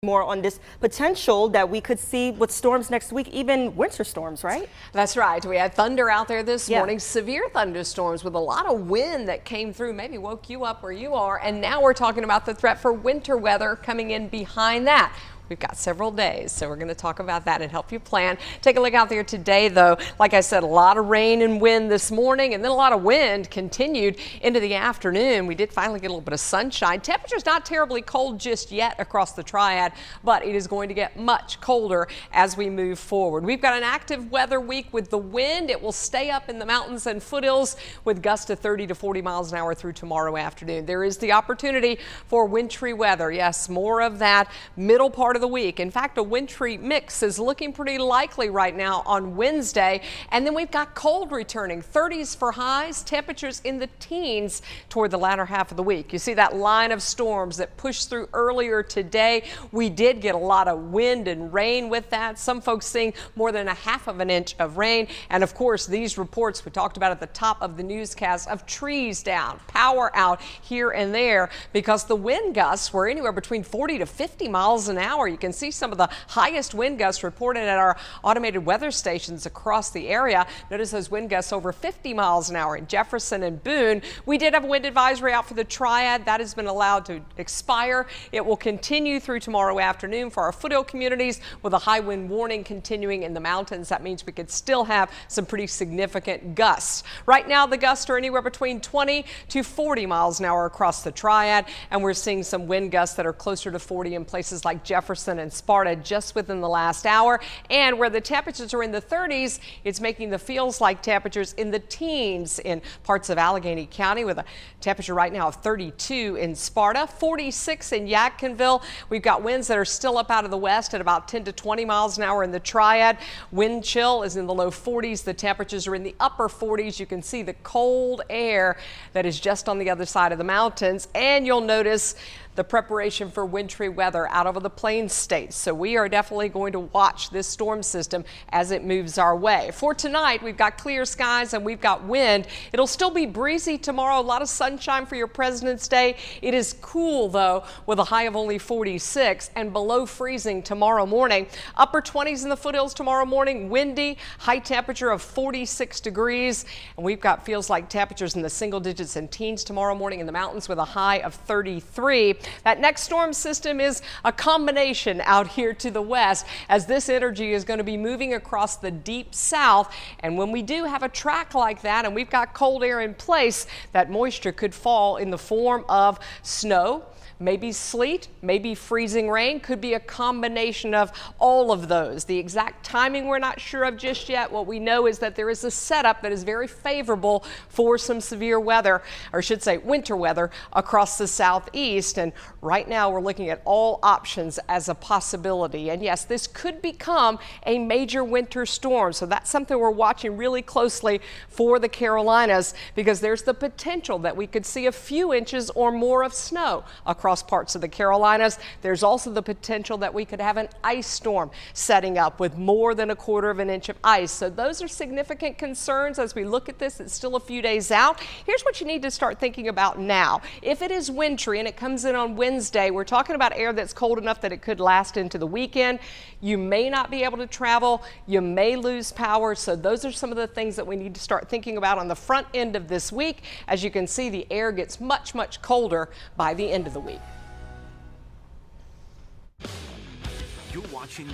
More on this potential that we could see with storms next week, even winter storms, right? That's right. We had thunder out there this morning, severe thunderstorms with a lot of wind that came through, maybe woke you up where you are. And now we're talking about the threat for winter weather coming in behind that. We've got several days, so we're going to talk about that and help you plan. Take a look out there today, though. Like I said, a lot of rain and wind this morning, and then a lot of wind continued into the afternoon. We did finally get a little bit of sunshine. Temperature's not terribly cold just yet across the Triad, but it is going to get much colder as we move forward. We've got an active weather week with the wind. It will stay up in the mountains and foothills with gusts of 30 to 40 miles an hour through tomorrow afternoon. There is the opportunity for wintry weather. Yes, more of that middle part of the week. In fact, a wintry mix is looking pretty likely right now on Wednesday. And then we've got cold returning, 30s for highs, temperatures in the teens toward the latter half of the week. You see that line of storms that pushed through earlier today. We did get a lot of wind and rain with that. Some folks seeing more than a half of an inch of rain. And of course, these reports we talked about at the top of the newscast of trees down, power out here and there because the wind gusts were anywhere between 40 to 50 miles an hour. You can see some of the highest wind gusts reported at our automated weather stations across the area. Notice those wind gusts over 50 miles an hour in Jefferson and Boone. We did have a wind advisory out for the Triad. That has been allowed to expire. It will continue through tomorrow afternoon for our foothill communities with a high wind warning continuing in the mountains. That means we could still have some pretty significant gusts. Right now, the gusts are anywhere between 20 to 40 miles an hour across the Triad, and we're seeing some wind gusts that are closer to 40 in places like Jefferson and Sparta just within the last hour. And where the temperatures are in the 30s, it's making the feels like temperatures in the teens in parts of Allegheny County with a temperature right now of 32 in Sparta, 46 in Yadkinville. We've got winds that are still up out of the west at about 10 to 20 miles an hour in the Triad. Wind chill is in the low 40s. The temperatures are in the upper 40s. You can see the cold air that is just on the other side of the mountains. And you'll notice the preparation for wintry weather out over the plains states. So we are definitely going to watch this storm system as it moves our way. For tonight, we've got clear skies and we've got wind. It'll still be breezy tomorrow. A lot of sunshine for your President's Day. It is cool, though, with a high of only 46 and below freezing tomorrow morning. Upper 20s in the foothills tomorrow morning. Windy, high temperature of 46 degrees. And we've got feels like temperatures in the single digits and teens tomorrow morning in the mountains with a high of 33. That next storm system is a combination out here to the west as this energy is going to be moving across the deep south. And when we do have a track like that and we've got cold air in place, that moisture could fall in the form of snow, maybe sleet, maybe freezing rain, could be a combination of all of those. The exact timing we're not sure of just yet. What we know is that there is a setup that is very favorable for some severe weather, or I should say winter weather, across the southeast. And right now we're looking at all options as a possibility. And yes, this could become a major winter storm. So that's something we're watching really closely for the Carolinas because there's the potential that we could see a few inches or more of snow across parts of the Carolinas. There's also the potential that we could have an ice storm setting up with more than a quarter of an inch of ice. So those are significant concerns as we look at this. It's still a few days out. Here's what you need to start thinking about now. If it is wintry and it comes in on Wednesday, we're talking about air that's cold enough that it could last into the weekend. You may not be able to travel. You may lose power. So those are some of the things that we need to start thinking about on the front end of this week. As you can see, the air gets much, much colder by the end of the week. You're watching